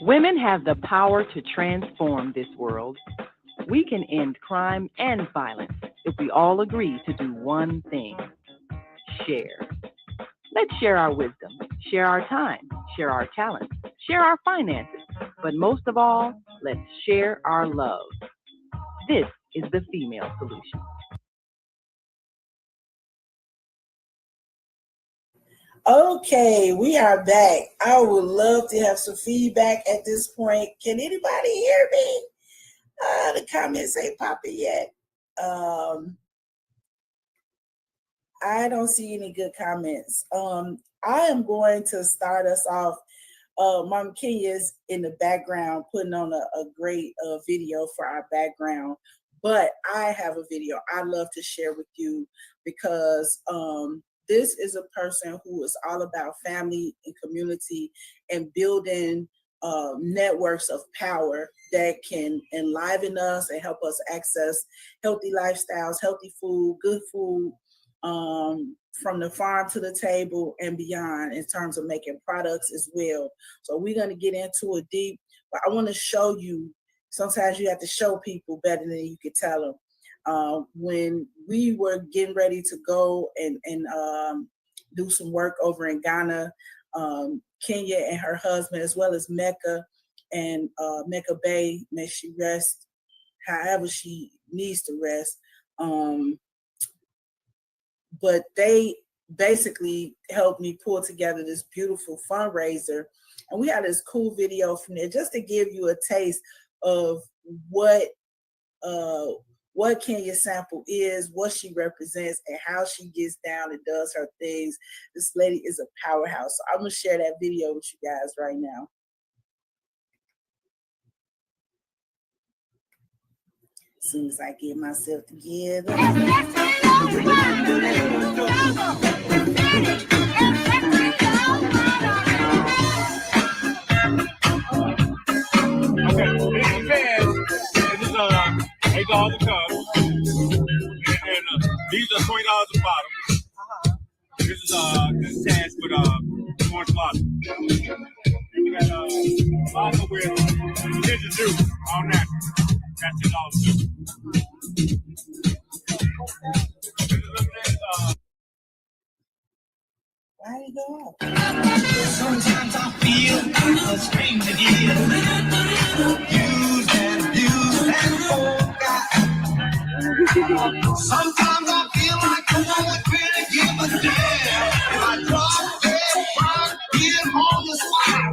Women have the power to transform this world. We can end crime and violence if we all agree to do one thing: share. Let's share our wisdom, share our time, share our talents, share our finances, but most of all, let's share our love. This is the female solution. Okay, we are back. I would love to have some feedback at this point. Can anybody hear me? The comments ain't popping yet. I don't see any good comments. I am going to start us off. Mama Kenya's in the background putting on a great video for our background, but I have a video I'd love to share with you because this is a person who is all about family and community and building networks of power that can enliven us and help us access healthy lifestyles, healthy food, good food, from the farm to the table and beyond in terms of making products as well. So we're going to get into it deep, but I want to show you, sometimes you have to show people better than you could tell them. When we were getting ready to go and do some work over in Ghana, Kenya and her husband, as well as Mecca and Mecca Bay, may she rest however she needs to rest. But they basically helped me pull together this beautiful fundraiser. And we had this cool video from there just to give you a taste of what Kenya Sample is, what she represents, and how she gets down and does her things. This lady is a powerhouse. So I'm going to share that video with you guys right now. As soon as I get myself together. $8 a cup, and these are $20 a bottle. This is cash with orange blossom. We got vodka with ginger juice, all natural. That's $10 too. Why did it go up? Sometimes I feel a scream to give. Used and forgot. Sometimes I feel like no one really give a damn. If I drop dead, right here on the spot.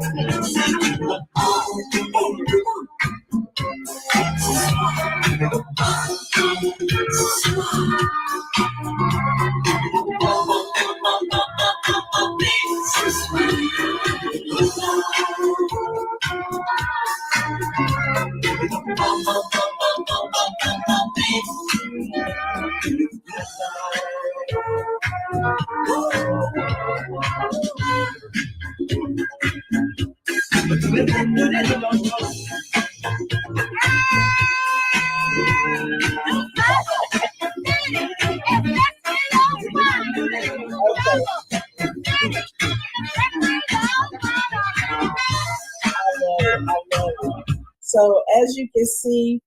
So as you can see,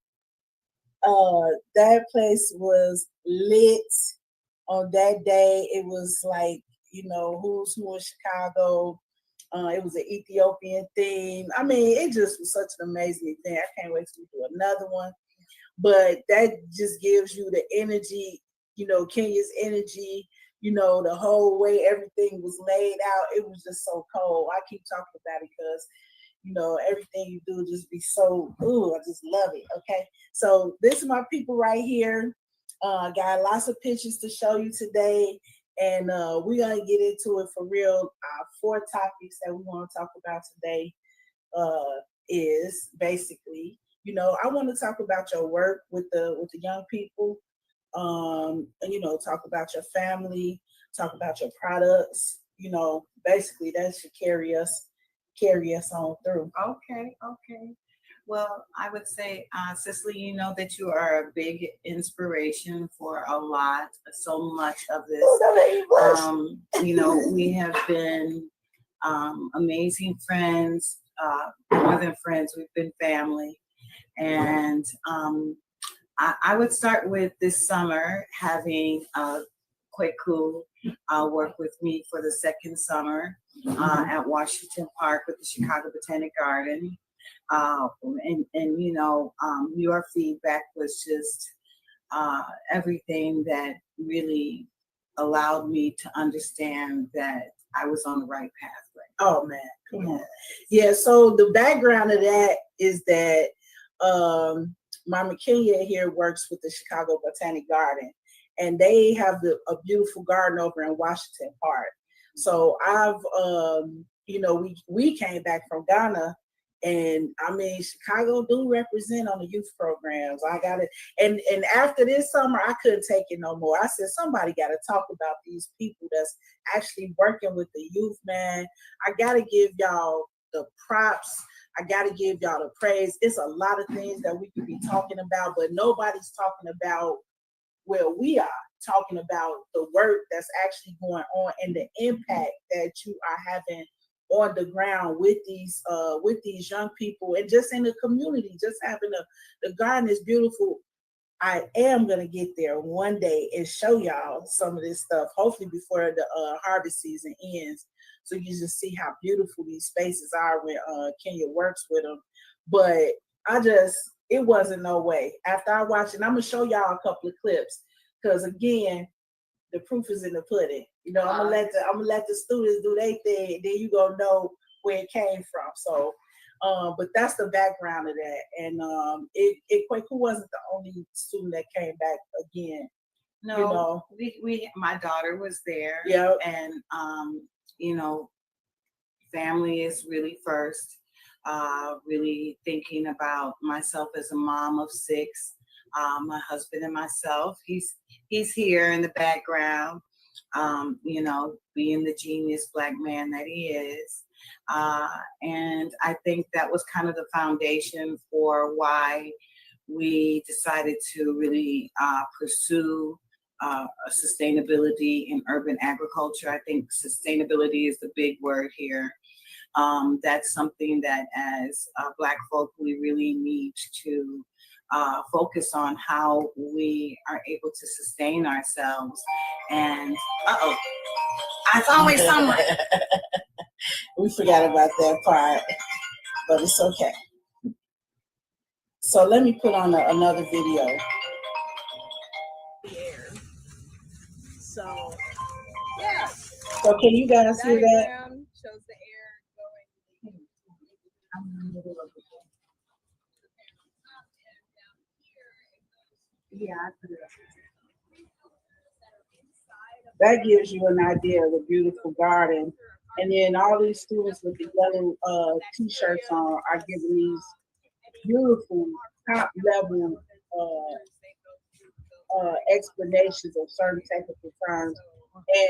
that place was lit on that day. It was like, you know, who's who in Chicago. It was an Ethiopian theme. I mean, it just was such an amazing event. I can't wait to do another one. But that just gives you the energy, you know, Kenya's energy, you know, the whole way everything was laid out. It was just so cold. I keep talking about it because, you know, everything you do just be so, ooh, I just love it, okay? So this is my people right here. Got lots of pictures to show you today, and we're going to get into it for real. 4 topics that we want to talk about today is basically, you know, I want to talk about your work with the young people, and, you know, talk about your family, talk about your products, you know, basically that should carry us on through. Okay. Well, I would say, Cicely, you know that you are a big inspiration for so much of this. Oh, you know, we have been amazing friends, more than friends, we've been family. And I would start with this summer having Kweku work with me for the second summer at Washington Park with the Chicago Botanic Garden. And you know, your feedback was just everything that really allowed me to understand that I was on the right pathway. Oh man, come on. Yeah, so the background of that is that Mama Kenya here works with the Chicago Botanic Garden, and they have a beautiful garden over in Washington Park. So I've you know, we came back from Ghana, and I mean, Chicago do represent on the youth programs. I got it. And after this summer, I couldn't take it no more. I said, somebody got to talk about these people that's actually working with the youth, man. I got to give y'all the props. I got to give y'all the praise. It's a lot of things that we could be talking about, but nobody's talking about where we are, talking about the work that's actually going on and the impact that you are having on the ground with these young people and just in the community. Just having the garden is beautiful. I am gonna get there one day and show y'all some of this stuff, hopefully before the harvest season ends, so you just see how beautiful these spaces are when Kenya works with them. But it wasn't no way. After I watched it, and I'm gonna show y'all a couple of clips, because again, the proof is in the pudding. You know, I'm gonna let the students do their thing, and then you gonna know where it came from. So, but that's the background of that. And Kweku wasn't the only student that came back again. No, you know, we my daughter was there. Yeah, and you know, family is really first. Really thinking about myself as a mom of 6. My husband and myself. He's here in the background, you know, being the genius Black man that he is. And I think that was kind of the foundation for why we decided to really pursue sustainability in urban agriculture. I think sustainability is the big word here. That's something that as Black folk, we really need to focus on how we are able to sustain ourselves. And it's always someone. We forgot about that part, but it's okay. So let me put on another video. So, yeah. So can you guys hear that? Shows the air going. I'm in the middle of it. Yeah, I put it up. That gives you an idea of the beautiful garden. And then all these students with the yellow t-shirts on are giving these beautiful top level explanations of certain technical terms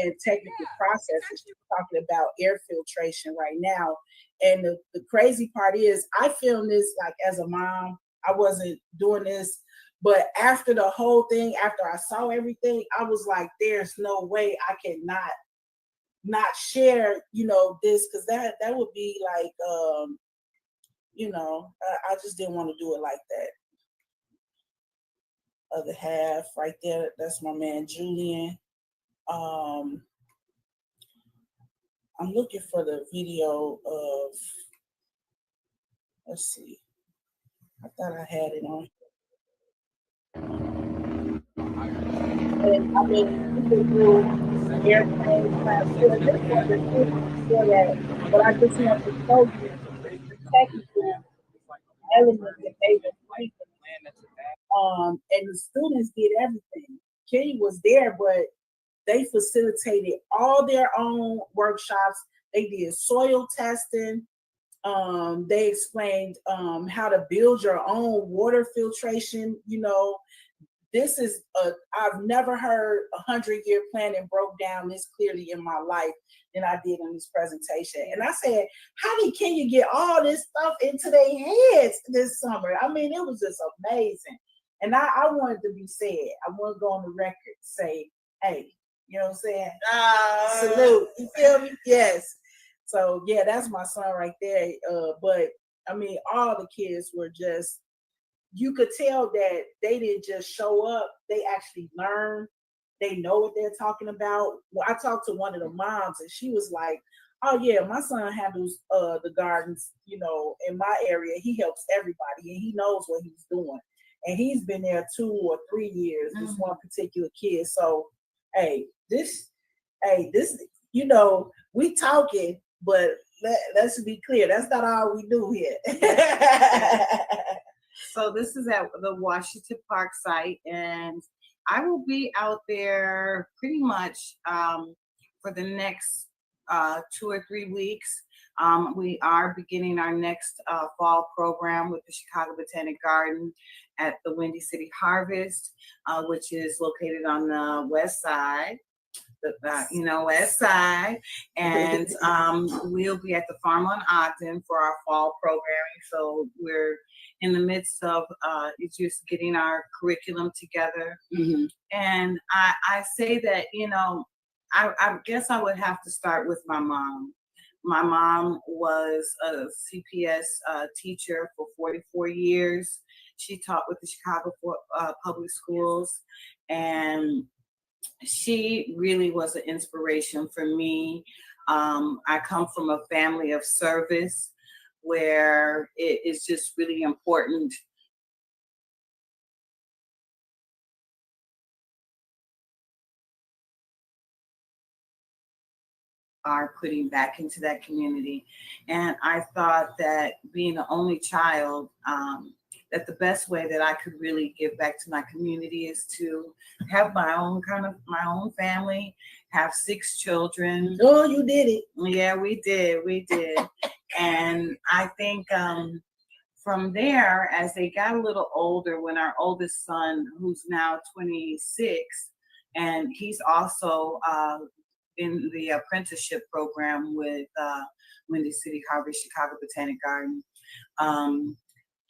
and technical processes. We're talking about air filtration right now. And the crazy part is I filmed this like as a mom. I wasn't doing this. But after the whole thing, after I saw everything, I was like, there's no way I cannot not share, you know, this, because that would be like, you know, I just didn't want to do it like that. Other half right there, that's my man Julian. I'm looking for the video of, let's see, I thought I had it on. And I mean, people do airplane class, but I just want to show you the technical elements that they were thinking. And the students did everything. Kenny was there, but they facilitated all their own workshops. They did soil testing. They explained how to build your own water filtration. You know, this is I've never heard 100-year planning broke down this clearly in my life than I did in this presentation. And I said, how can you get all this stuff into their heads this summer? I mean, it was just amazing. And I wanted to be said. I want to go on the record and say, hey, you know what I'm saying? Salute. You feel me? Yes. So yeah, that's my son right there. But I mean, all the kids were just, you could tell that they didn't just show up, they actually learned. They know what they're talking about. Well, I talked to one of the moms and she was like, oh yeah, my son handles the gardens, you know, in my area. He helps everybody and he knows what he's doing. And he's been there 2 or 3 years, this one particular kid. So this, you know, we talking, but let's be clear, that's not all we do here. So this is at the Washington Park site, and I will be out there pretty much for the next 2 or 3 weeks. We are beginning our next fall program with the Chicago Botanic Garden at the Windy City Harvest, which is located on the west side. West side, and we'll be at the Farm on Ogden for our fall programming. So we're in the midst of just getting our curriculum together. And I say that, you know, I guess I would have to start with my mom. My mom was a CPS teacher for 44 years. She taught with the Chicago Public Schools, and she really was an inspiration for me. I come from a family of service where it is just really important are putting back into that community. And I thought that being the only child, that the best way that I could really give back to my community is to have my own family, have 6 children. Oh, you did it. Yeah, we did. And I think from there, as they got a little older, when our oldest son, who's now 26, and he's also in the apprenticeship program with Windy City Harvest, Chicago Botanic Garden.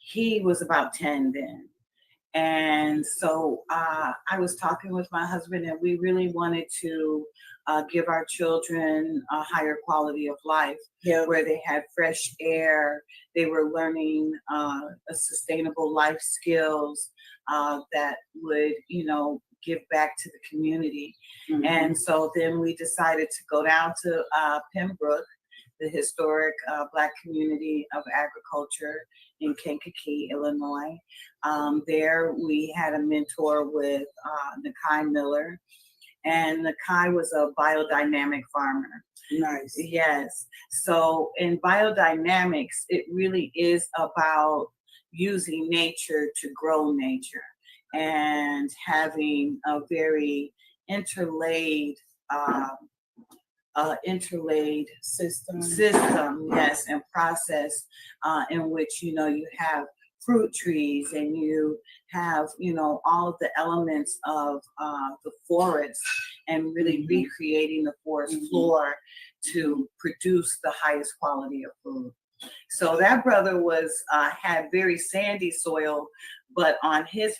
He was about 10 then. And so I was talking with my husband, and we really wanted to give our children a higher quality of life, where they had fresh air, they were learning a sustainable life skills that would, you know, give back to the community. And so then we decided to go down to Pembroke, the historic Black community of agriculture in Kankakee, Illinois. There we had a mentor with Nakai Miller, and Nakai was a biodynamic farmer. Nice. Yes. So in biodynamics, it really is about using nature to grow nature and having a very interlaid system, yes, and process in which, you know, you have fruit trees and you have, you know, all of the elements of the forest, and really recreating the forest floor to produce the highest quality of food. So that brother had very sandy soil, but on his,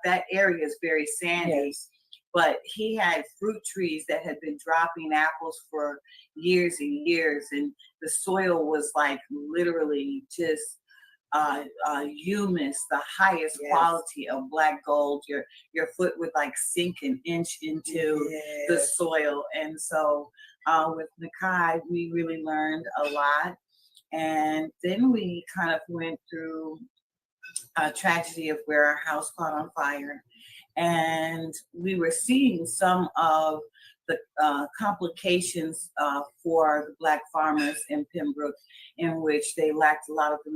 that area is very sandy. Yes. But he had fruit trees that had been dropping apples for years and years, and the soil was like literally just humus, the highest quality of black gold. Your foot would like sink an inch into the soil. And so with Nakai, we really learned a lot. And then we kind of went through a tragedy of where our house caught on fire. And we were seeing some of the complications for the Black farmers in Pembroke, in which they lacked a lot of the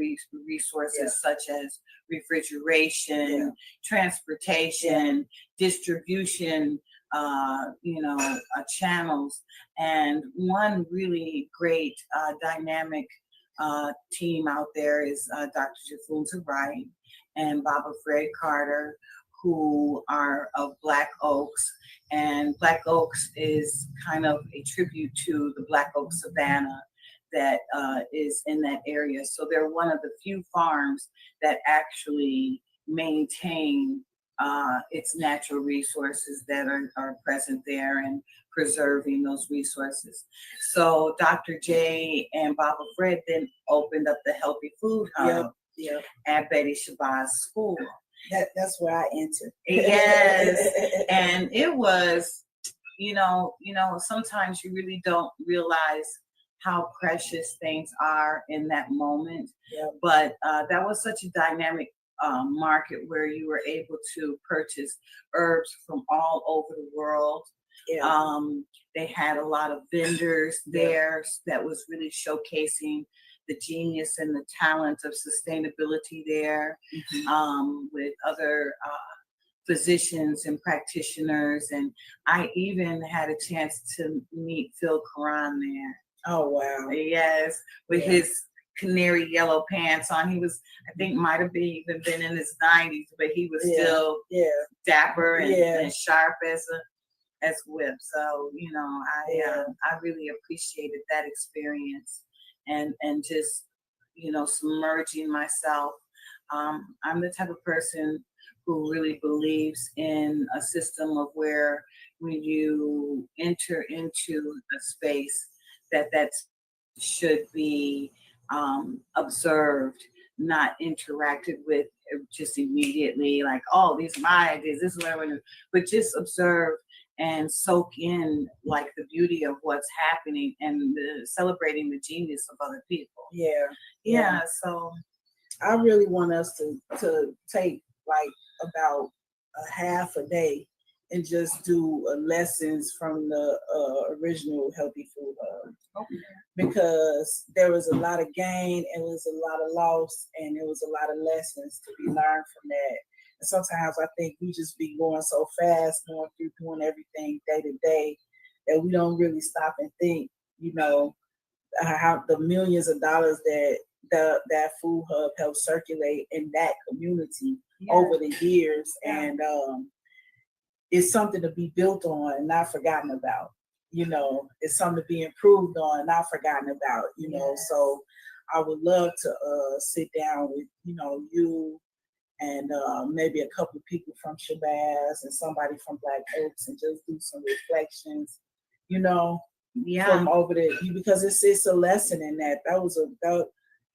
resources such as refrigeration, transportation, distribution, channels. And one really great dynamic team out there is Dr. Jafunza Wright and Baba Fred Carter, who are of Black Oaks. And Black Oaks is kind of a tribute to the Black Oak Savannah that is in that area. So they're one of the few farms that actually maintain its natural resources that are present there and preserving those resources. So Dr. J and Baba Fred then opened up the Healthy Food Hub at Betty Shabazz School. That's where I entered. Yes, and it was, sometimes you really don't realize how precious things are in that moment. But that was such a dynamic market where you were able to purchase herbs from all over the world. They had a lot of vendors there that was really showcasing the genius and the talent of sustainability there, with other physicians and practitioners. And I even had a chance to meet Phil Karan there. Oh, wow. Yes, with his canary yellow pants on. He was, I think, might have even been in his 90s, but he was still dapper and sharp as whip. So, I really appreciated that experience and just, submerging myself. I'm the type of person who really believes in a system of where when you enter into a space, that should be observed, not interacted with just immediately, like, oh, these are my ideas, this is what I want to do, but just observe and soak in like the beauty of what's happening and celebrating the genius of other people. So I really want us to take like about a half a day and just do lessons from the original Healthy Food Hub. Because there was a lot of gain, and was a lot of loss, and there was a lot of lessons to be learned from that. And sometimes I think we just be going so fast, going through doing everything day to day, that we don't really stop and think, how the millions of dollars that food hub helped circulate in that community over the years. And it's something to be built on and not forgotten about. It's something to be improved on, not forgotten about, So I would love to sit down with, you and maybe a couple of people from Shabazz and somebody from Black Oaks and just do some reflections, from over there, because it's a lesson in that.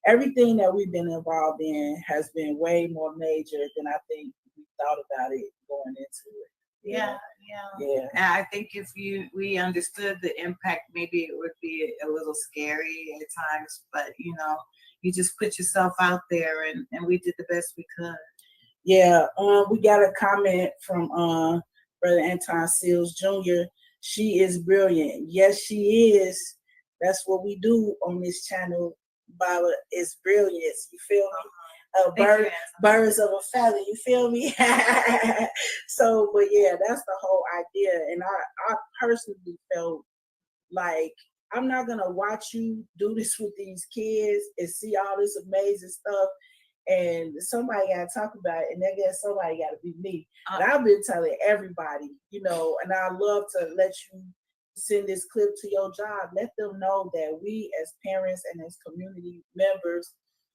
Everything that we've been involved in has been way more major than I think we thought about it going into it. Yeah. And I think if we understood the impact, maybe it would be a little scary at times, but you just put yourself out there, and we did the best we could. We got a comment from Brother Anton Seals Jr. She is brilliant. Yes, she is. That's what we do on this channel, Baba, is brilliance. You feel me? Birds of a feather, you feel me? So, but that's the whole idea. And I personally felt like I'm not gonna watch you do this with these kids and see all this amazing stuff, and somebody gotta talk about it, and I guess somebody gotta be me. And I've been telling everybody, and I love to let you send this clip to your job. Let them know that we as parents and as community members,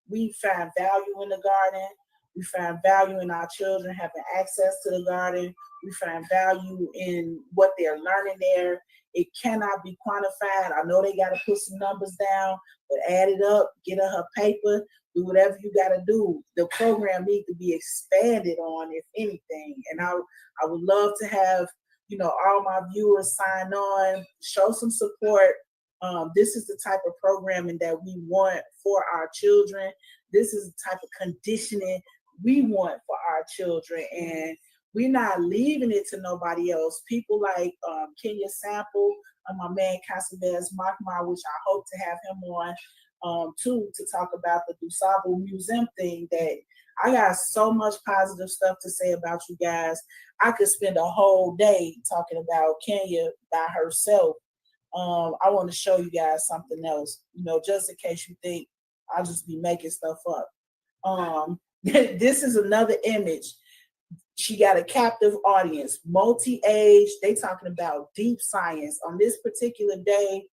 we find value in the garden. We find value in our children having access to the garden. We find value in what they're learning there. It cannot be quantified. I know they got to put some numbers down, but add it up, get her paper, do whatever you got to do. The program needs to be expanded on, if anything. And I would love to have, all my viewers sign on, show some support. This is the type of programming that we want for our children. This is the type of conditioning we want for our children. And we're not leaving it to nobody else. People like Kenya Sample, my man Casabez Makmar, which I hope to have him on too, to talk about the Dusable Museum thing. That I got so much positive stuff to say about you guys. I could spend a whole day talking about Kenya by herself. I want to show you guys something else, just in case you think I'll just be making stuff up. This is another image. She got a captive audience, multi-age. They talking about deep science. On this particular day,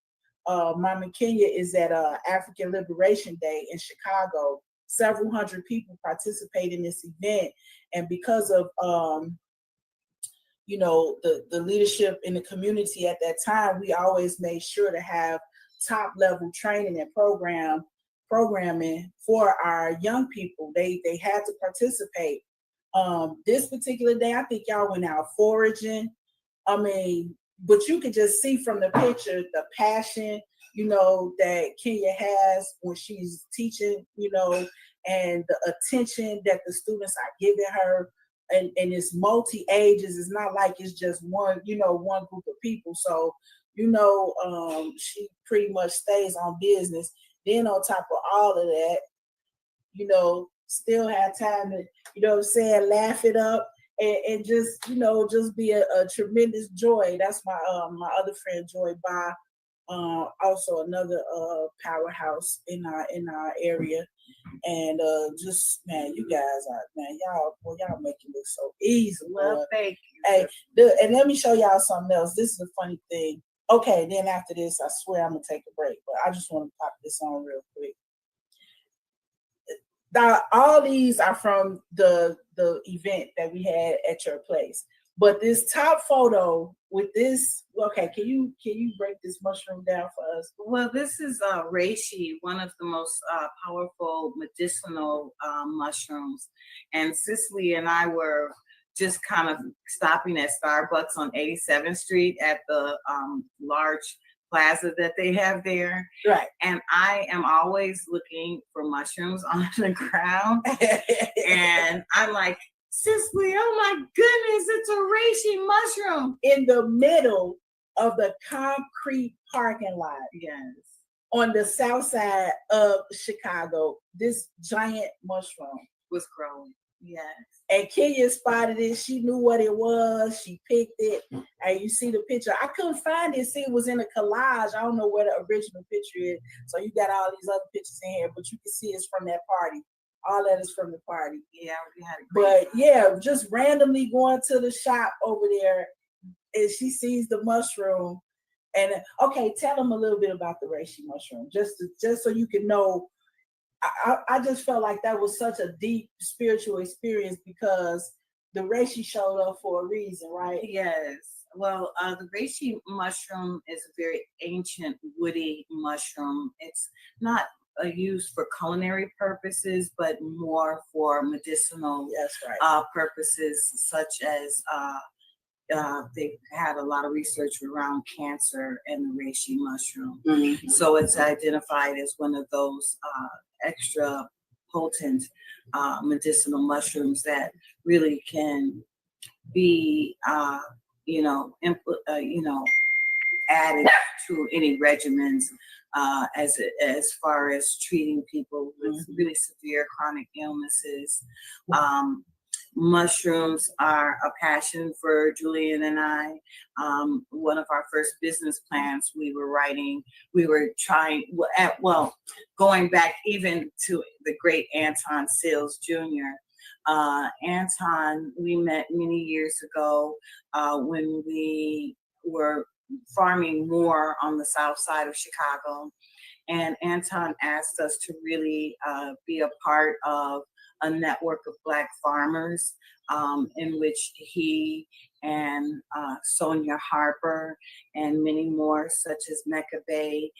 Mama Kenya is at African Liberation Day in Chicago, several hundred people participate in this event. And because of the leadership in the community at that time, we always made sure to have top level training and programming for our young people. They had to participate. This particular day, I think y'all went out foraging. I mean, but you could just see from the picture the passion, that Kenya has when she's teaching, and the attention that the students are giving her. And it's multi-ages. It's not like it's just one group of people. So, she pretty much stays on business. Then on top of all of that, still have time to, laugh it up and just, just be a tremendous joy. That's my other friend, Joy Ba, also another powerhouse in our area. And just, man, you guys are, man, y'all make it look so easy. Well, thank you. Hey, and let me show y'all something else. This is a funny thing. Okay, then after this, I swear I'm gonna take a break, but I just want to pop this on real quick. All these are from the event that we had at your place. But this top photo with this, okay, can you break this mushroom down for us? Well, this is reishi, one of the most powerful medicinal mushrooms. And Cicely and I were just kind of stopping at Starbucks on 87th Street at the large plaza that they have there. Right. And I am always looking for mushrooms on the ground. And I'm like, Cicely, oh my goodness, it's a reishi mushroom. In the middle of the concrete parking lot. Yes. On the south side of Chicago, this giant mushroom was growing. Yes. And Kenya spotted it. She knew what it was. She picked it. And you see the picture. I couldn't find it. See, it was in a collage. I don't know where the original picture is. So you got all these other pictures in here, but you can see it's from that party. All that is from the party. Yeah, we had a great time. Yeah, just randomly going to the shop over there, and she sees the mushroom. And okay, tell them a little bit about the reishi mushroom, just so you can know. I just felt like that was such a deep spiritual experience because the reishi showed up for a reason, right? Yes. Well, the reishi mushroom is a very ancient woody mushroom. It's not used for culinary purposes, but more for medicinal purposes, such as they've had a lot of research around cancer and the reishi mushroom. Mm-hmm. So it's identified as one of those extra potent medicinal mushrooms that really can be, added to any regimens as far as treating people with really severe chronic illnesses. Mushrooms are a passion for Julian and I. One of our first business plans going back even to the great Anton Sales Jr. Anton, we met many years ago when we were farming more on the south side of Chicago. And Anton asked us to really be a part of a network of Black farmers in which he and Sonia Harper and many more, such as Mecca Bay,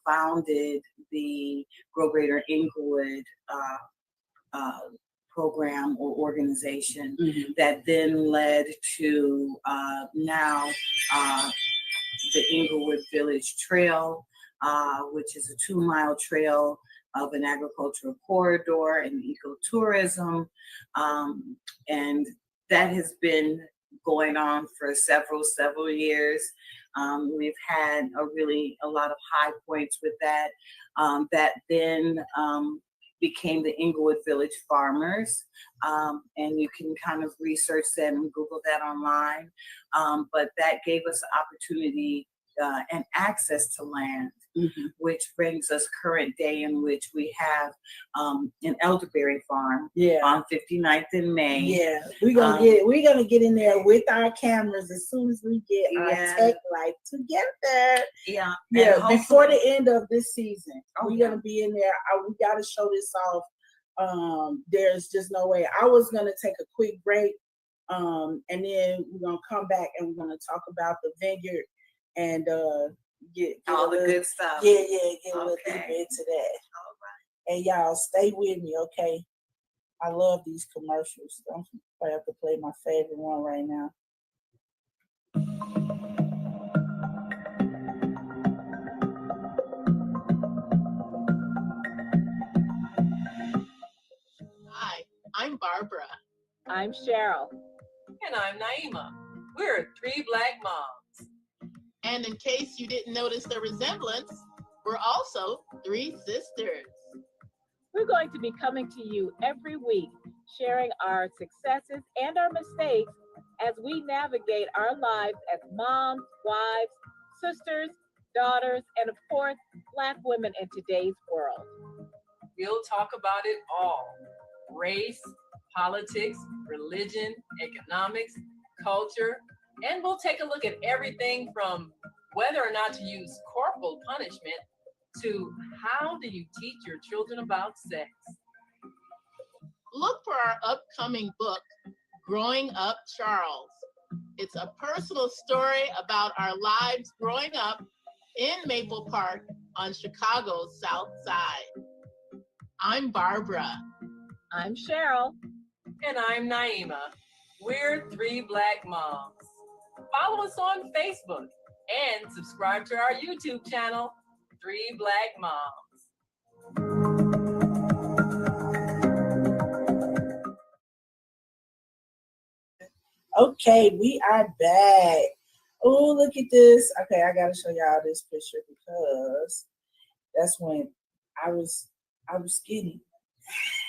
founded the Grow Greater Inglewood program or organization that then led to now the Inglewood Village Trail, which is a 2-mile trail of an agricultural corridor and ecotourism. And that has been going on for several years. We've had a lot of high points with that. That then became the Inglewood Village Farmers. And you can kind of research that and Google that online. But that gave us the opportunity and access to land, which brings us current day in which we have an elderberry farm on 59th and May. Yeah, we're gonna get in there with our cameras as soon as we get our tech life together. Yeah. Before the end of this season, we're gonna be in there. We gotta show this off There's just no way. I was gonna take a quick break, and then we're gonna come back and we're gonna talk about the vineyard and get all the little, good stuff. Yeah, get a little Okay. deeper into that. All right. And y'all stay with me, okay? I love these commercials. I have to play my favorite one right now. Hi, I'm Barbara. I'm Cheryl. And I'm Naima. We're 3 Black moms. And in case you didn't notice the resemblance, we're also 3 sisters. We're going to be coming to you every week, sharing our successes and our mistakes as we navigate our lives as moms, wives, sisters, daughters, and of course, Black women in today's world. We'll talk about it all: race, politics, religion, economics, culture, and we'll take a look at everything from whether or not to use corporal punishment to how do you teach your children about sex. Look for our upcoming book, Growing Up Charles. It's a personal story about our lives growing up in Maple Park on Chicago's South Side. I'm Barbara. I'm Cheryl. And I'm Naima. We're 3 Black moms. Follow us on Facebook and subscribe to our YouTube channel, 3 Black Moms. Okay, we are back. Oh, look at this. Okay, I gotta show y'all this picture because that's when I was skinny.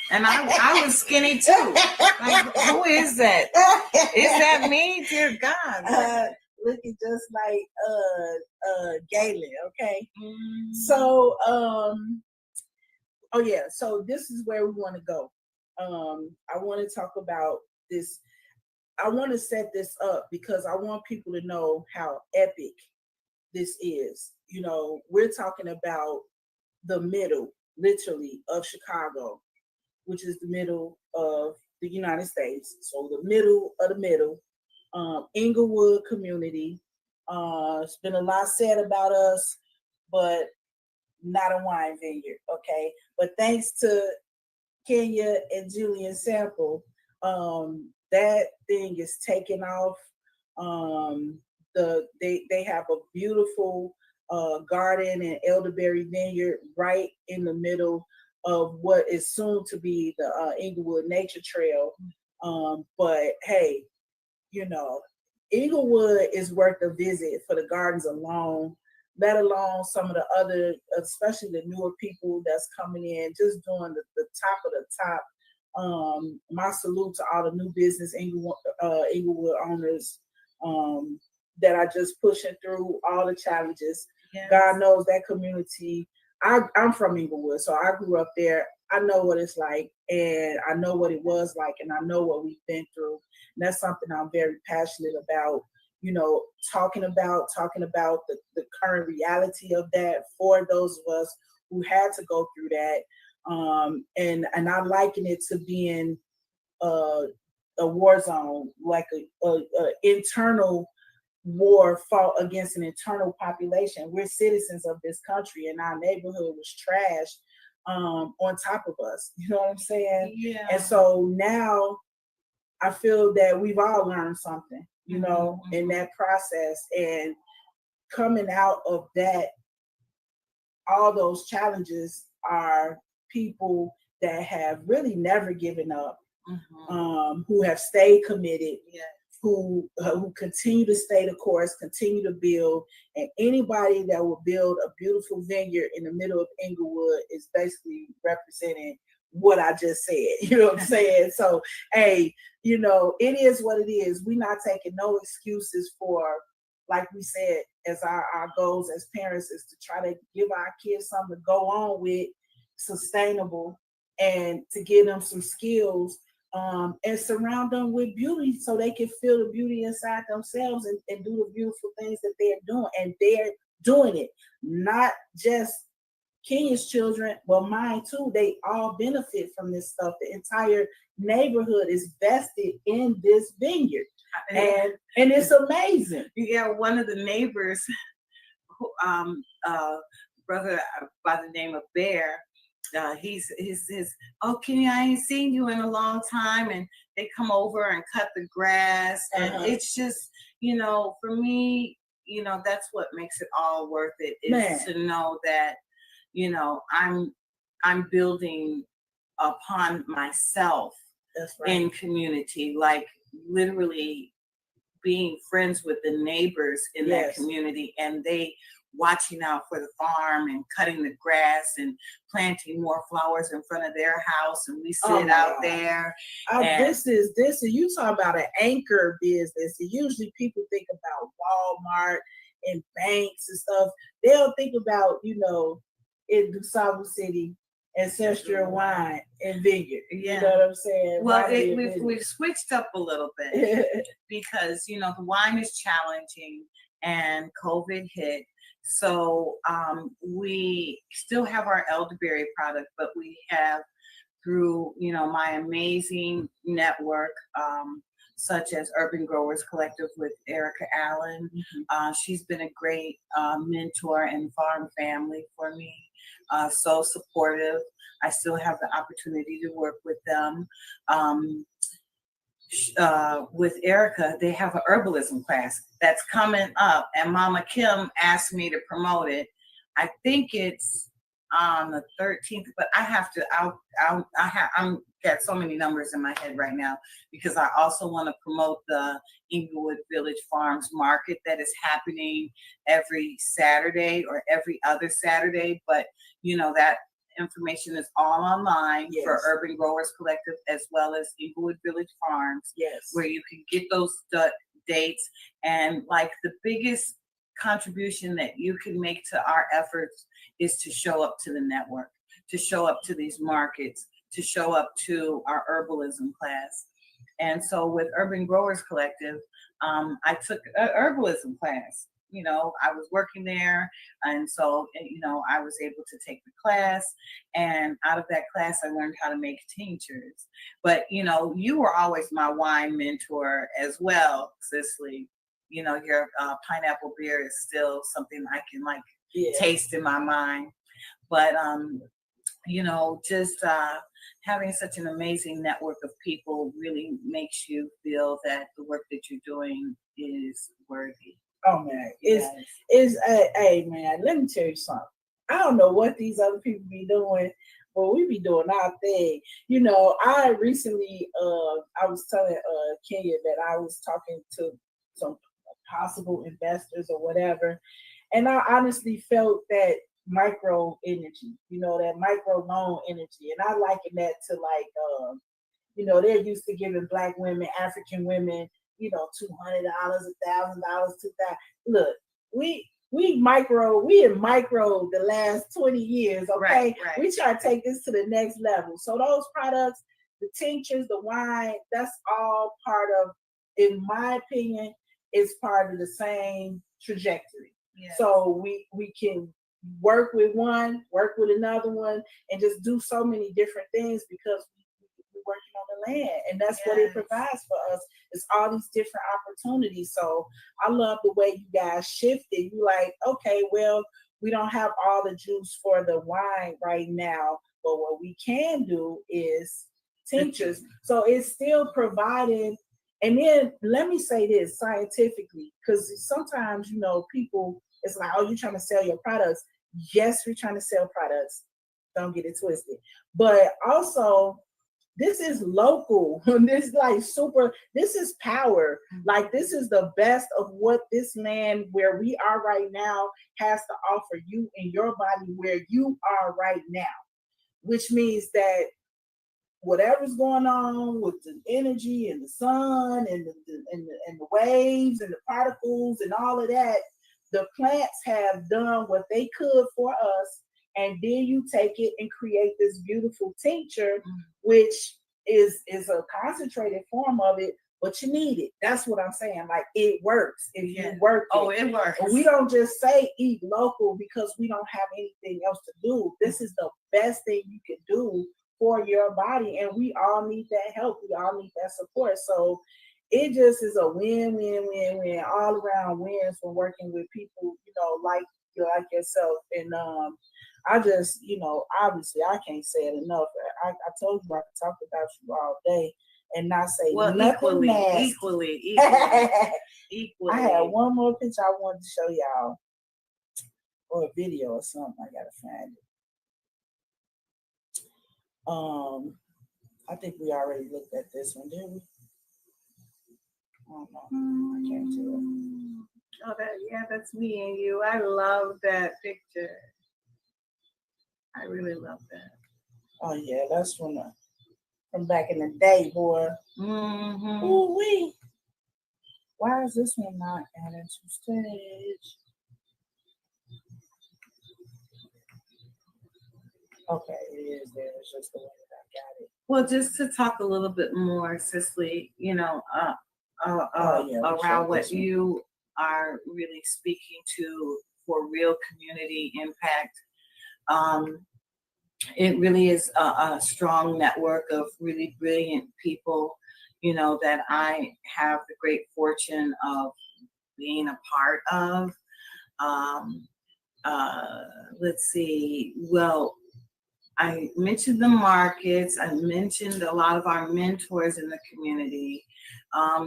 And I was skinny too. Like, who is that? Is that me? Dear God. Looking just like Galen, okay? So so this is where we want to go. I want to talk about this. I want to set this up because I want people to know how epic this is. You know, we're talking about the middle, literally, of Chicago, which is the middle of the United States. So the middle of the middle, Inglewood community. It's been a lot said about us, but not a wine vineyard, okay? But thanks to Kenya and Julian Sample, that thing is taking off. They have a beautiful garden and elderberry vineyard right in the middle of what is soon to be the Inglewood Nature Trail. But hey, you know, Inglewood is worth a visit for the gardens alone, let alone some of the other, especially the newer people that's coming in, just doing the top of the top. My salute to all the new business Inglewood owners that are just pushing through all the challenges. Yes. God knows that community. I'm from Inglewood, so I grew up there. I know what it's like, and I know what it was like, and I know what we've been through. And that's something I'm very passionate about, you know, talking about the current reality of that for those of us who had to go through that. And I liken it to being a war zone, like a internal war fought against an internal population. We're citizens of this country, and our neighborhood was trashed on top of us. You know what I'm saying? Yeah. And so now I feel that we've all learned something, you know, in that process, and coming out of that, all those challenges are people that have really never given up, who have stayed committed, who continue to stay the course, continue to build, and anybody that will build a beautiful vineyard in the middle of Inglewood is basically representing what I just said. You know what I'm saying? So, hey, you know, it is what it is. We're not taking no excuses for, like we said, as our goals as parents is to try to give our kids something to go on with, sustainable, and to give them some skills, and surround them with beauty so they can feel the beauty inside themselves and do the beautiful things that they're doing. And they're doing it, not just Kenya's children, well, mine too, they all benefit from this stuff. The entire neighborhood is vested in this vineyard. And it's amazing. Yeah, one of the neighbors, brother by the name of Bear, he says, "Oh, Kenny, I ain't seen you in a long time," and they come over and cut the grass, and it's just, for me, that's what makes it all worth it, is to know that, I'm building upon myself in community, like literally being friends with the neighbors in that community, and they watching out for the farm and cutting the grass and planting more flowers in front of their house, and we sit out there. This is you talk about an anchor business. And usually people think about Walmart and banks and stuff. They'll think about, in DuSable City, ancestral wine and vineyard. You know what I'm saying? Well, we've switched up a little bit because, the wine is challenging and COVID hit. So we still have our elderberry product, but we have, through, my amazing network, such as Urban Growers Collective with Erica Allen. She's been a great mentor and farm family for me. So supportive. I still have the opportunity to work with them. With Erica, they have an herbalism class that's coming up, and Mama Kim asked me to promote it. I think it's on the 13th, but I have to. I'm got so many numbers in my head right now, because I also want to promote the Inglewood Village Farms Market that is happening every Saturday or every other Saturday. But that information is all online for Urban Growers Collective as well as Inglewood Village Farms, where you can get those dates. And like, the biggest contribution that you can make to our efforts is to show up to the network, to show up to these markets, to show up to our herbalism class. And so with Urban Growers Collective, I took an herbalism class. I was working there, and so, I was able to take the class, and out of that class, I learned how to make tinctures. But, you were always my wine mentor as well, Cicely. Your pineapple beer is still something I can taste in my mind. But, just having such an amazing network of people really makes you feel that the work that you're doing is worthy. Oh man, hey man, let me tell you something. I don't know what these other people be doing, but we be doing our thing. I recently, I was telling Kenya that I was talking to some possible investors or whatever, and I honestly felt that micro energy, that micro loan energy, and I liken that to they're used to giving Black women, African women, $200, $1,000, $2,000. Look, we in micro the last 20 years, okay? Right. We try to take this to the next level. So those products, the tinctures, the wine, that's all part of, in my opinion, it's part of the same trajectory. Yes. So we can work with one, work with another one, and just do so many different things because we're working on the land, and that's what it provides for us. It's all these different opportunities. So I love the way you guys shifted. You like, okay, well, we don't have all the juice for the wine right now, but what we can do is tinctures. So it's still providing. And then let me say this scientifically, because sometimes, people, it's like, oh, you're trying to sell your products. Yes, we're trying to sell products. Don't get it twisted. But also, this is local. This is power. Like, this is the best of what this land where we are right now has to offer you and your body where you are right now, which means that whatever's going on with the energy and the sun and the waves and the particles and all of that, the plants have done what they could for us, and then you take it and create this beautiful tincture, which is a concentrated form of it, but you need it. That's what I'm saying. Like, it works if you work it. Oh, it works. And we don't just say eat local because we don't have anything else to do. This is the best thing you can do for your body, and we all need that help. We all need that support. So it just is a win, all around wins when working with people, like yourself. And I just, obviously I can't say it enough. I told you I could talk about you all day and not say nothing nasty. Equally. I had one more picture I wanted to show y'all, or a video or something. I gotta find it. I think we already looked at this one, didn't we? I don't know. I can't tell. Oh, that's me and you. I love that picture. I really love that. Oh yeah, that's from back in the day, boy. Mm-hmm. Ooh wee. Why is this one not added to stage? Okay, it is there. It's just the way that I got it. Well, just to talk a little bit more, Cicely, around what you are really speaking to for real community impact. It really is a strong network of really brilliant people, that I have the great fortune of being a part of. Let's see. Well, I mentioned the markets. I mentioned a lot of our mentors in the community.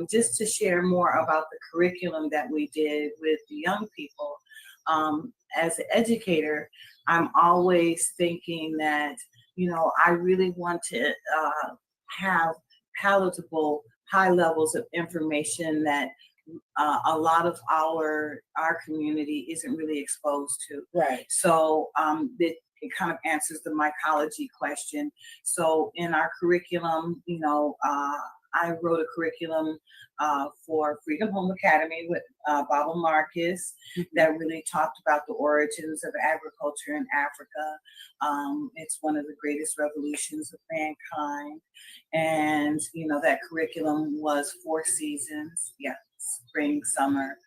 Just to share more about the curriculum that we did with the young people. As an educator, I'm always thinking that, I really want to have palatable, high levels of information that a lot of our community isn't really exposed to. Right. So it kind of answers the mycology question. So in our curriculum, I wrote a curriculum for Freedom Home Academy with Baba Marcus that really talked about the origins of agriculture in Africa. It's one of the greatest revolutions of mankind. And, that curriculum was 4 seasons. Yeah, spring, summer,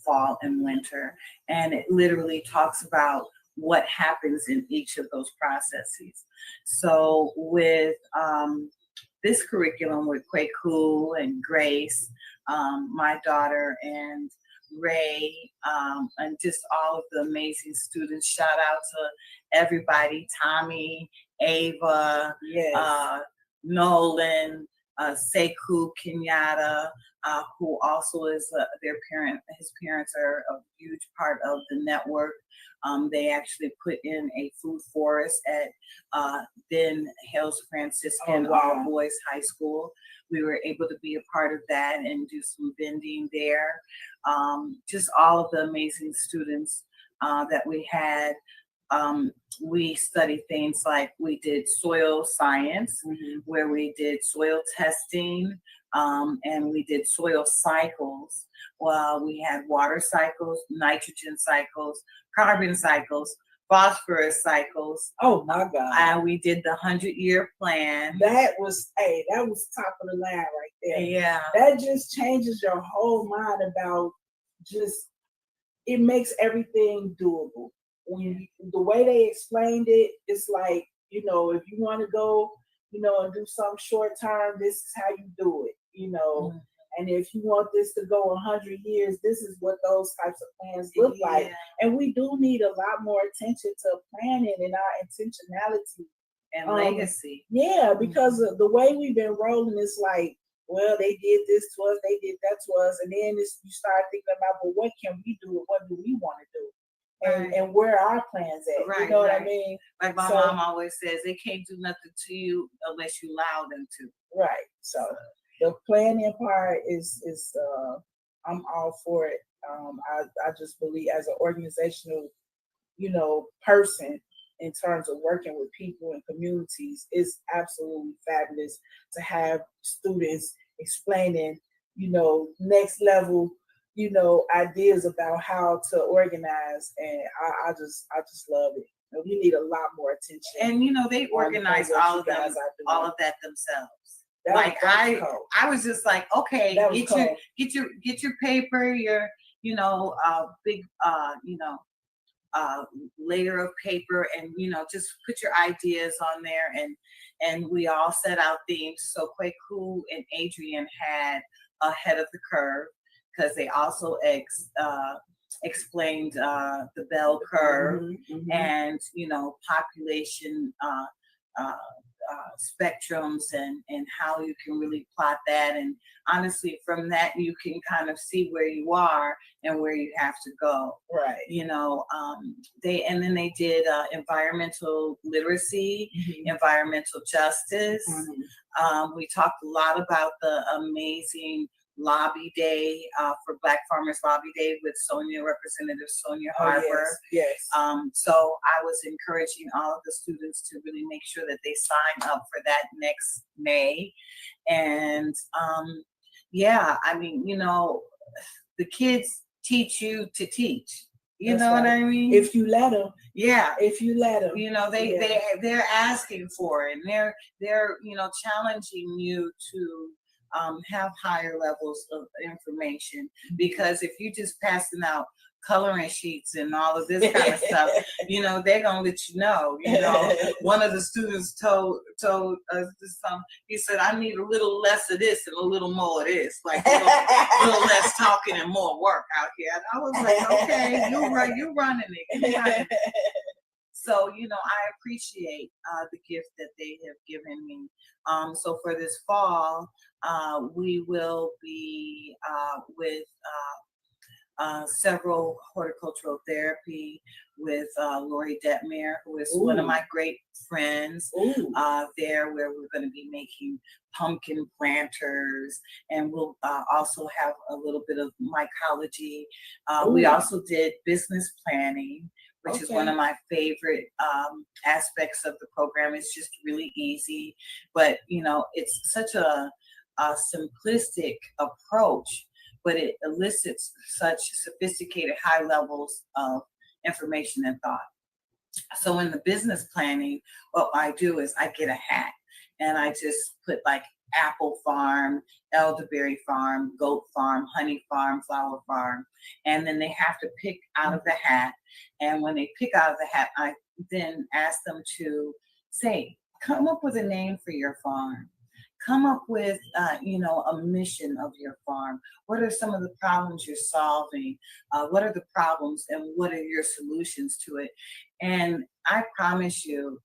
fall, and winter. And it literally talks about what happens in each of those processes. So with this curriculum with Kwaku and Grace, my daughter, and Ray, and just all of the amazing students. Shout out to everybody, Tommy, Ava, Nolan, Sekou Kenyatta, who also is their parent. His parents are a huge part of the network. They actually put in a food forest at then Hales Franciscan All Boys High School. We were able to be a part of that and do some vending there. Just all of the amazing students that we had. We studied things like we did soil science, where we did soil testing, and we did soil cycles. Well, we had water cycles, nitrogen cycles, carbon cycles, phosphorus cycles. Oh my God. And we did the 100-year plan. That was top of the line right there. Yeah. That just changes your whole mind about it makes everything doable. When the way they explained it, it's like, if you want to go, and do some short term, this is how you do it, And if you want this to go 100 years, this is what those types of plans look like. And we do need a lot more attention to planning and our intentionality and legacy. Yeah, because of the way we've been rolling, it's like, well, they did this to us, they did that to us, and then you start thinking about, well, what can we do? What do we want to do? And where are our plans at? Right, you know what I mean? Like my mom always says, they can't do nothing to you unless you allow them to. Right. So the planning part is I'm all for it. I just believe as an organizational, person in terms of working with people and communities, it's absolutely fabulous to have students explaining, next level, ideas about how to organize, and I just love it. We need a lot more attention. And they organize all of that themselves. Like I was just like, okay, get your paper, your big layer of paper, and just put your ideas on there, and we all set out themes. So Kweku and Adrian had ahead of the curve, because they also explained the bell curve, and population spectrums, and how you can really plot that. And honestly, from that you can kind of see where you are and where you have to go. Right. They did environmental literacy, environmental justice. We talked a lot about the amazing Lobby Day for Black Farmers Lobby Day with Representative Sonia Harper. Yes. So I was encouraging all of the students to really make sure that they sign up for that next May. And the kids teach you to teach. You know what I mean? If you let them. Yeah. If you let them. They're asking for it, and they're challenging you to have higher levels of information, because if you just passing out coloring sheets and all of this kind of stuff, they're gonna let you know. One of the students told us this, he said, I need a little less of this and a little more of this, like a little less talking and more work out here. And I was like, okay, you're running it. So, I appreciate the gift that they have given me. So for this fall, we will be with several horticultural therapy with Lori Detmer, who is one of my great friends there, where we're going to be making pumpkin planters, and we'll also have a little bit of mycology. We also did business planning, which is one of my favorite aspects of the program. It's just really easy, but it's such a simplistic approach, but it elicits such sophisticated high levels of information and thought. So in the business planning, what I do is I get a hat, and I just put like apple farm, elderberry farm, goat farm, honey farm, flower farm, and then they have to pick out of the hat. And when they pick out of the hat, I then ask them to say, come up with a name for your farm. Come up with, a mission of your farm. What are some of the problems you're solving? What are the problems, and what are your solutions to it? And I promise you,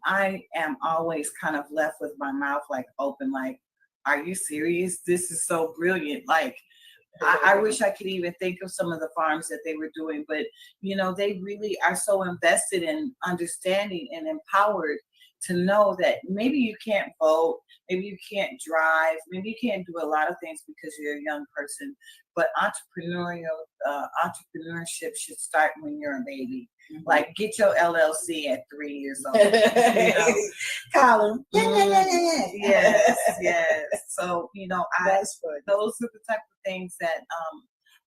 I am always kind of left with my mouth like open, like, are you serious? This is so brilliant. Like, I wish I could even think of some of the farms that they were doing, but they really are so invested in understanding and empowered to know that maybe you can't vote, maybe you can't drive, maybe you can't do a lot of things because you're a young person, but entrepreneurship should start when you're a baby. Like, get your LLC at 3 years old. Call them. Yes. So, those are the type of things that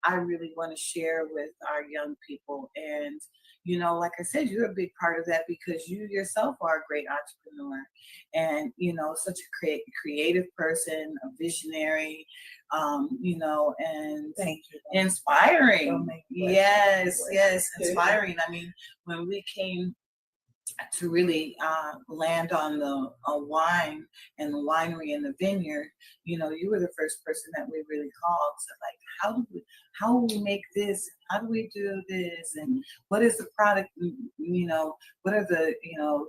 I really want to share with our young people. And like I said, you're a big part of that, because you yourself are a great entrepreneur, and such a creative person, a visionary, and thank you. Inspiring. Yes, inspiring. I mean, when we came to really land on the wine and the winery and the vineyard, you were the first person that we really called. So like, how do we make this? How do we do this? And what is the product? What are the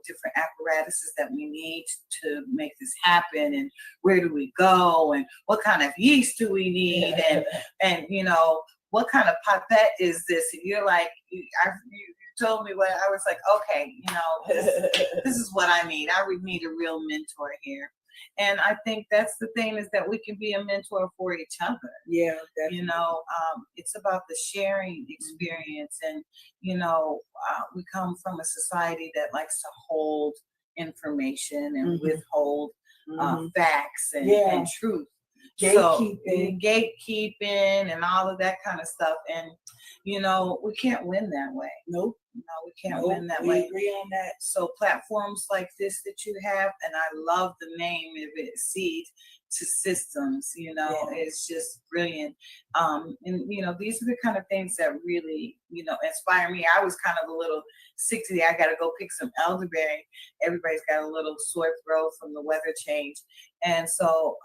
different apparatuses that we need to make this happen? And where do we go? And what kind of yeast do we need? And what kind of pipette is this? And you're like, you told me what I was like, okay, this is what I need. I would need a real mentor here. And I think that's the thing, is that we can be a mentor for each other. Yeah, definitely. It's about the sharing experience. And, we come from a society that likes to hold information and withhold facts and truth. Gatekeeping and all of that kind of stuff. And, we can't win that way. Nope. No, we can't No, win that we way. agree on that. So platforms like this that you have, and I love the name of it, Seed to Systems, you know, Yeah. it's just brilliant. And you know, these are the kind of things that really, you know, inspire me. I was kind of a little sick today. I got to go pick some elderberry. Everybody's got a little sore throat from the weather change. And so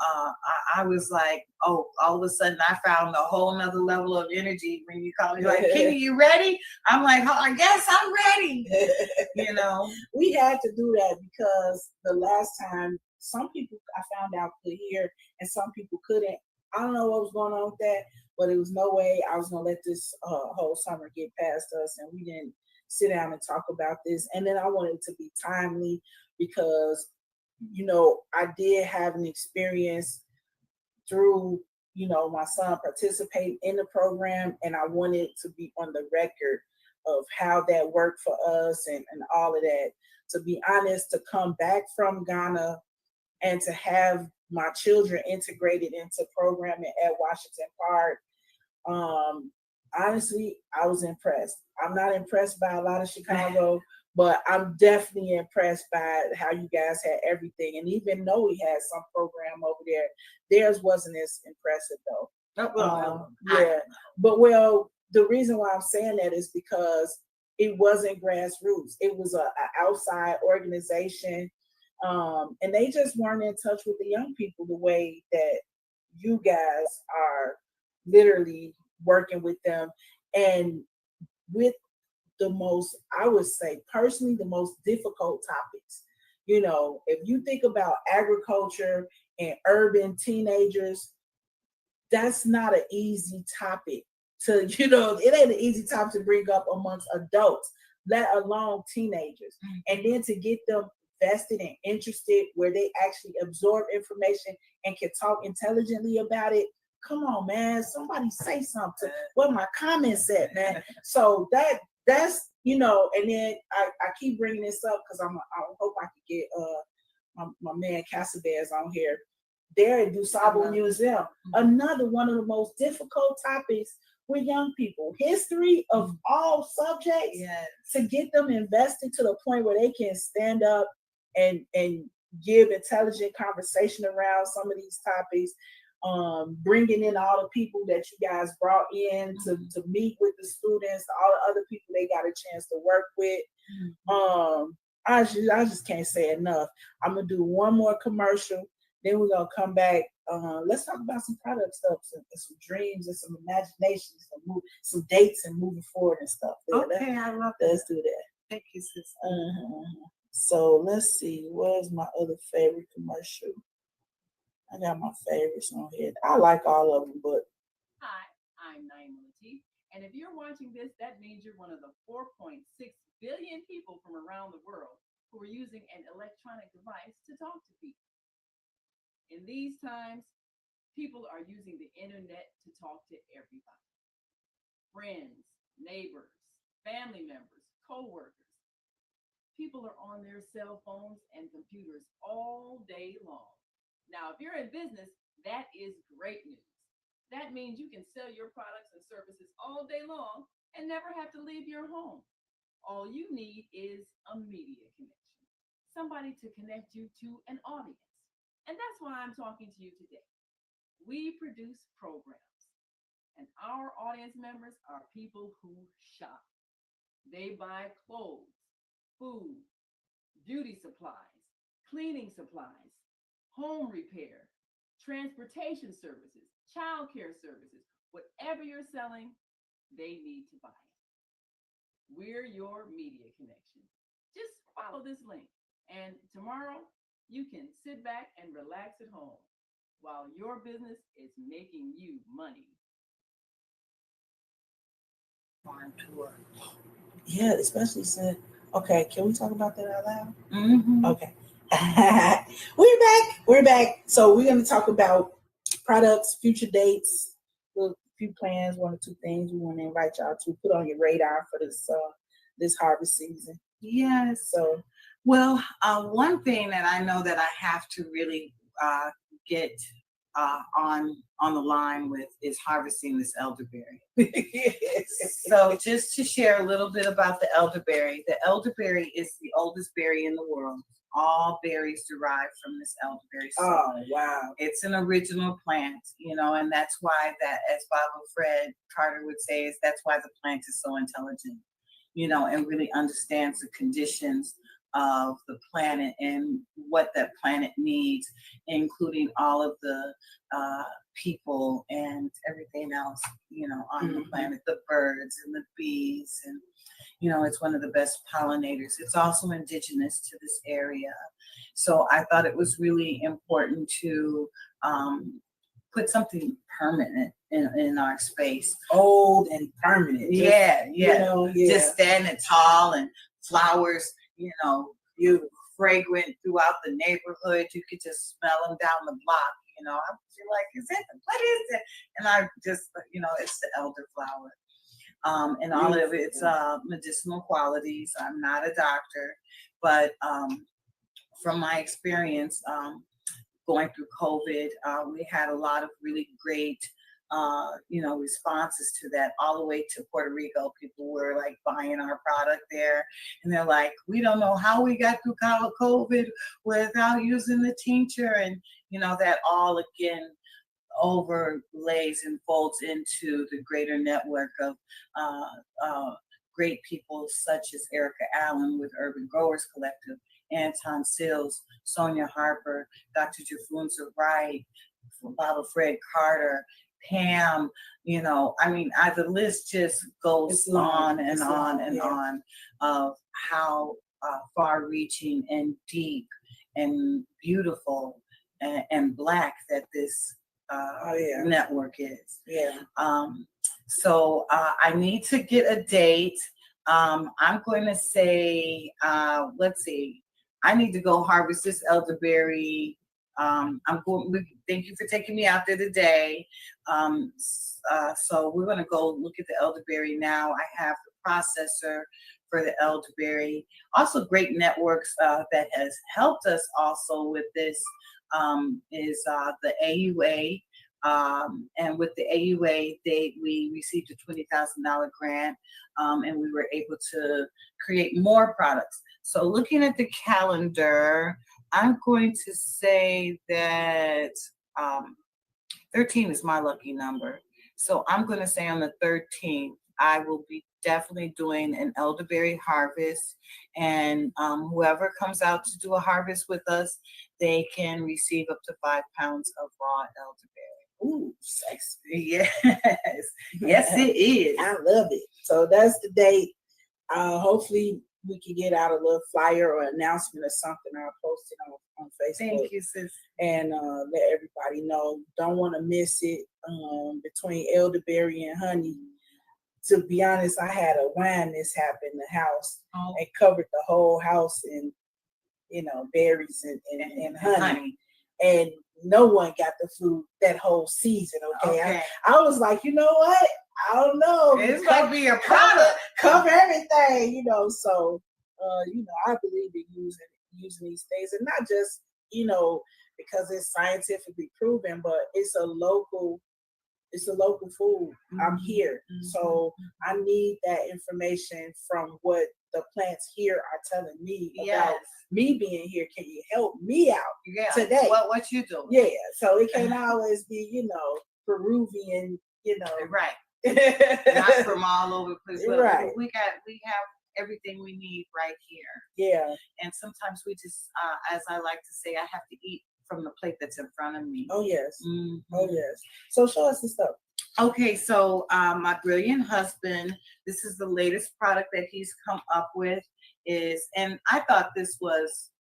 I was like, oh, all of a sudden I found a whole nother level of energy when you call me like, Kenny, you ready? I'm like, oh, I guess I'm ready. You know, we had to do that because the last time some people I found out could hear and some people couldn't. I don't know what was going on with that, but it was no way I was gonna let this whole summer get past us, and we didn't sit down and talk about this. And then I wanted it to be timely because, you know, I did have an experience through, you know, my son participating in the program, and I wanted to be on the record of how that worked for us and all of that. To be honest, to come back from Ghana and to have my children integrated into programming at Washington Park, honestly, I was impressed. I'm not impressed by a lot of Chicago, but I'm definitely impressed by how you guys had everything. And even though we had some program over there, theirs wasn't as impressive though. Yeah, but well, the reason why I'm saying that is because it wasn't grassroots. It was a outside organization, and they just weren't in touch with the young people the way that you guys are literally working with them, and with the most, I would say personally, the most difficult topics. You know, if you think about agriculture and urban teenagers, that's not an easy topic to, you know, it ain't an easy topic to bring up amongst adults, let alone teenagers. And then to get them vested and interested where they actually absorb information and can talk intelligently about it. Come on, man, somebody say something. What my comments at, man? So that's, you know, and then I keep bringing this up because I hope I can get my man Casabez on here. There at DuSable Museum, another one of the most difficult topics with young people. History of all subjects, to get them invested to the point where they can stand up and give intelligent conversation around some of these topics. Bringing in all the people that you guys brought in to meet with the students, all the other people they got a chance to work with. I just can't say enough. I'm gonna do one more commercial, then we're gonna come back. Let's talk about some product stuff, some dreams and some imaginations, some dates and moving forward and stuff. Okay, I love that. Let's do that. Thank you, sister. So let's see, where's my other favorite commercial? I got my favorites on here. I like all of them, but. Hi, I'm Naima Latif, and if you're watching this, that means you're one of the 4.6 billion people from around the world who are using an electronic device to talk to people. In these times, people are using the internet to talk to everybody. Friends, neighbors, family members, co-workers. People are on their cell phones and computers all day long. Now, if you're in business, that is great news. That means you can sell your products and services all day long and never have to leave your home. All you need is a media connection, somebody to connect you to an audience. And that's why I'm talking to you today. We produce programs, and our audience members are people who shop. They buy clothes, food, beauty supplies, cleaning supplies, home repair, transportation services, childcare services. Whatever you're selling, they need to buy it. We're your media connection. Just follow this link, and tomorrow you can sit back and relax at home while your business is making you money. Farm tour. Yeah, especially since. Okay, can we talk about that out loud? Mm-hmm. Okay. We're back. So we're going to talk about products, future dates, a few plans, one or two things we want to invite y'all to put on your radar for this harvest season. Yes. So, well, one thing that I know that I have to really get on the line with is harvesting this elderberry. So just to share a little bit about the elderberry is the oldest berry in the world. All berries derive from this elderberry. So oh, wow. it's an original plant, and that's why that, as Bob Fred Carter would say, is that's why the plant is so intelligent, and really understands the conditions of the planet and what that planet needs, including all of the people and everything else, on the planet, the birds and the bees, and it's one of the best pollinators. It's also indigenous to this area. So I thought it was really important to put something permanent in our space. Old and permanent. Yeah. Yeah. Just standing tall and flowers, you fragrant throughout the neighborhood. You could just smell them down the block. I feel like, what is it? And I just, it's the elderflower. And all of its medicinal qualities. I'm not a doctor, but from my experience going through COVID, we had a lot of really great responses to that, all the way to Puerto Rico. People were like buying our product there, and they're like, we don't know how we got through COVID without using the tincture. And that all again overlays and folds into the greater network of great people such as Erica Allen with Urban Growers Collective, Anton Sills, Sonia Harper, Dr. Jafunza Wright, Baba Fred Carter, Pam, the list just goes on and on and on of how far-reaching and deep and beautiful and Black that this network is. Yeah. So I need to get a date. I'm going to say, let's see, I need to go harvest this elderberry. Thank you for taking me out there today. So we're going to go look at the elderberry now. I have the processor for the elderberry. Also, great networks that has helped us also with this is the AUA. And with the AUA, we received a $20,000 grant, and we were able to create more products. So looking at the calendar, I'm going to say that 13 is my lucky number. So I'm going to say on the 13th, I will be definitely doing an elderberry harvest, and whoever comes out to do a harvest with us, they can receive up to 5 pounds of raw elderberry. Ooh, sexy. Yes, yes, it is. I love it. So that's the date. Hopefully we can get out a little flyer or announcement or something. I'll post it on Facebook. Thank you, sis. And let everybody know. Don't want to miss it. Between elderberry and honey. To be honest, I had a wine mishap in the house. Oh. It covered the whole house in, berries and honey. And no one got the food that whole season. Okay. I was like, you know what? I don't know. It's gonna be a product. Cover everything, So, I believe in using these things, and not just, because it's scientifically proven, but it's a local food. Mm-hmm. I'm here, so I need that information from what the plants here are telling me about me being here. Can you help me out today? What you doing? Yeah, so it can't always be, Peruvian, right. Not from all over the place. Right. We have everything we need right here. Yeah. And sometimes we just, as I like to say, I have to eat from the plate that's in front of me. Oh yes. Mm-hmm. Oh yes. So show us the stuff. Okay, so my brilliant husband, this is the latest product that he's come up with and I thought this was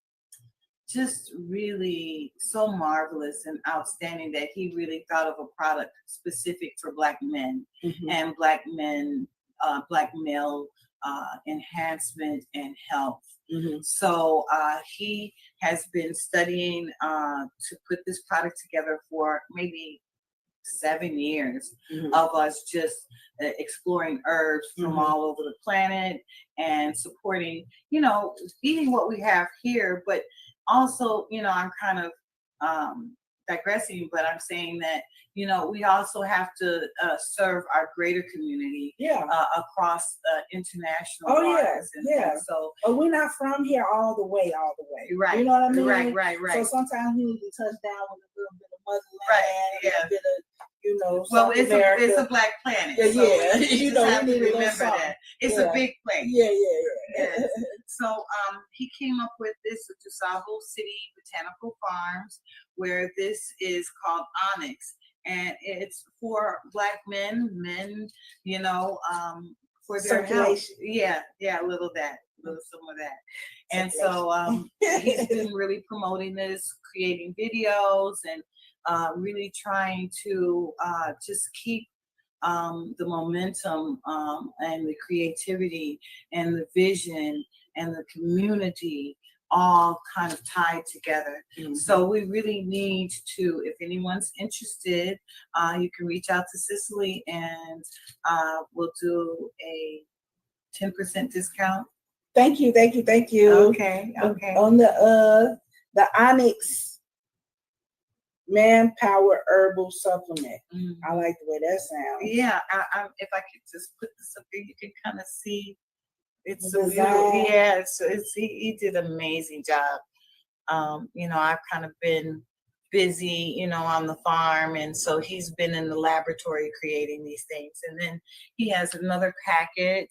just really so marvelous and outstanding that he really thought of a product specific for Black men and Black men, Black male enhancement and health. So he has been studying to put this product together for maybe 7 years of us just exploring herbs from all over the planet and supporting, eating what we have here, but also, I'm kind of digressing, but I'm saying that, we also have to serve our greater community across international waters. And so we're not from here all the way. Right. You know what I mean? Right. So sometimes we need to touch down with a little bit of motherland, a little bit of, well, South it's America. a black planet. Yeah, so yeah. We have to remember that. It's a big place. Yeah. Yes. So he came up with this at DuSable City Botanical Farms, where this is called onyx, and it's for black men, for their health. Yeah, a little some of that. And so he's been really promoting this, creating videos, and really trying to just keep the momentum and the creativity and the vision and the community all kind of tied together. Mm-hmm. So we really need to, if anyone's interested, you can reach out to Cicely, and we'll do a 10% discount. Thank you. Okay. On the Onyx Manpower Herbal Supplement. I like the way that sounds. Yeah, if I could just put this up here, you can kind of see it's so beautiful. Yeah, he did an amazing job. I've kind of been busy, on the farm, and so he's been in the laboratory creating these things. And then he has another packet,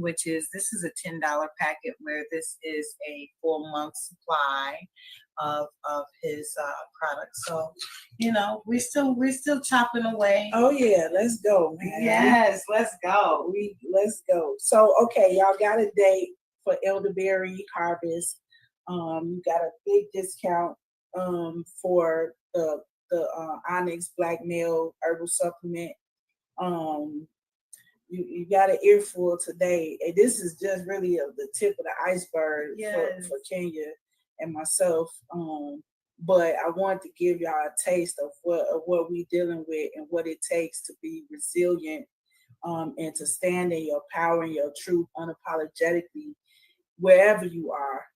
which is a $10 packet, where this is a full month supply of his products. So we're still chopping away. Oh yeah, let's go, man. Yes, let's go. Let's go. So okay, y'all got a date for elderberry harvest. You got a big discount for the Onyx Black Male Herbal Supplement. You got an earful today, and this is just really the tip of the iceberg for Kenya and myself. But I want to give y'all a taste of what we're dealing with and what it takes to be resilient, and to stand in your power and your truth unapologetically wherever you are.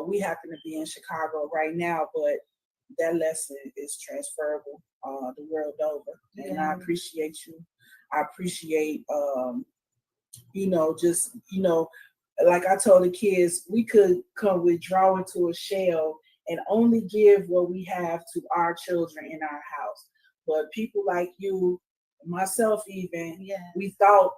We happen to be in Chicago right now, but that lesson is transferable the world over. And I appreciate you. I appreciate, like I told the kids, we could come withdraw into a shell and only give what we have to our children in our house. But people like you, myself even, we thought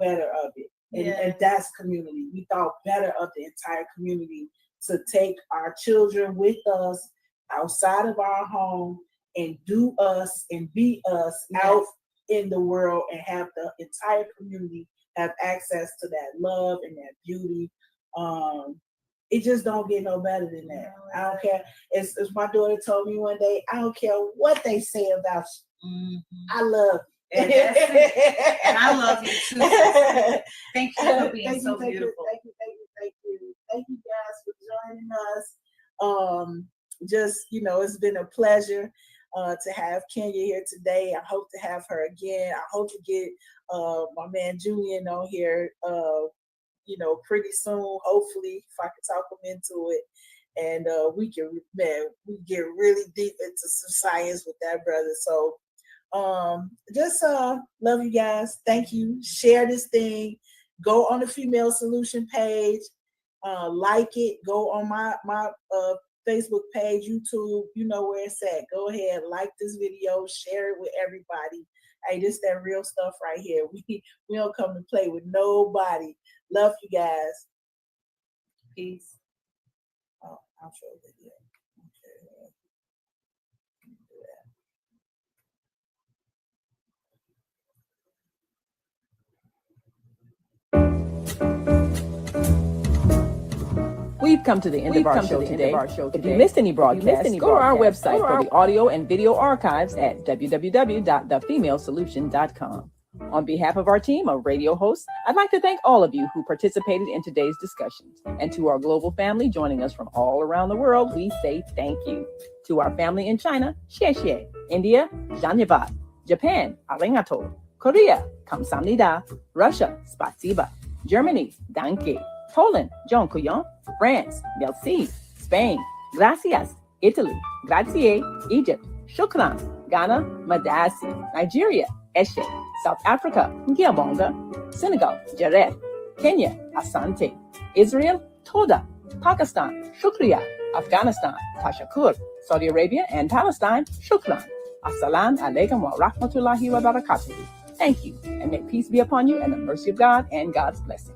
better of it. And that's community. We thought better of the entire community to take our children with us outside of our home and do us and be us out in the world, and have the entire community have access to that love and that beauty. It just don't get no better than that. I don't care. It's my daughter told me one day, I don't care what they say about you. Mm-hmm. I love you. And I love you too. Thank you for being so beautiful. Thank you guys for joining us. It's been a pleasure to have Kenya here today. I hope to have her again. I hope to get my man Julian on here, pretty soon. Hopefully, if I can talk him into it, and we get really deep into some science with that brother. So, love you guys. Thank you. Share this thing. Go on the Female Solution page. Like it. Go on my Facebook page, YouTube, you know where it's at. Go ahead, like this video, share it with everybody. Hey, this that real stuff right here. We don't come to play with nobody. Love you guys. Peace. Oh, I'll show the video. We've come to the end of our show today. If you missed any broadcasts, go to our website for the audio and video archives at www.thefemalesolution.com. On behalf of our team of radio hosts, I'd like to thank all of you who participated in today's discussions. And to our global family joining us from all around the world, we say thank you. To our family in China, xie xie. India, dhanyavad. Japan, arigato. Korea, kamsamnida. Russia, spasiba. Germany, danke. Poland, dziękuję. France, merci. Spain, gracias. Italy, grazie. Egypt, shukran. Ghana, madasi. Nigeria, eshe. South Africa, ngiyabonga. Senegal, jaret. Kenya, asante. Israel, toda. Pakistan, shukriya. Afghanistan, tashakur. Saudi Arabia and Palestine, shukran. Assalamu alaikum wa rahmatullahi wa barakatuh. Thank you, and may peace be upon you and the mercy of God and God's blessing.